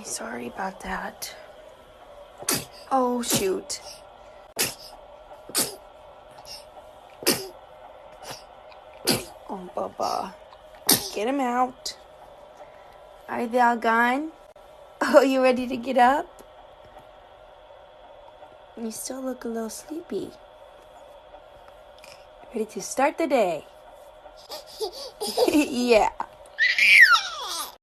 Sorry about that. Oh, shoot. Oh, Bubba. Get him out. Are they all gone? Oh, you ready to get up? You still look a little sleepy. Ready to start the day? Yeah.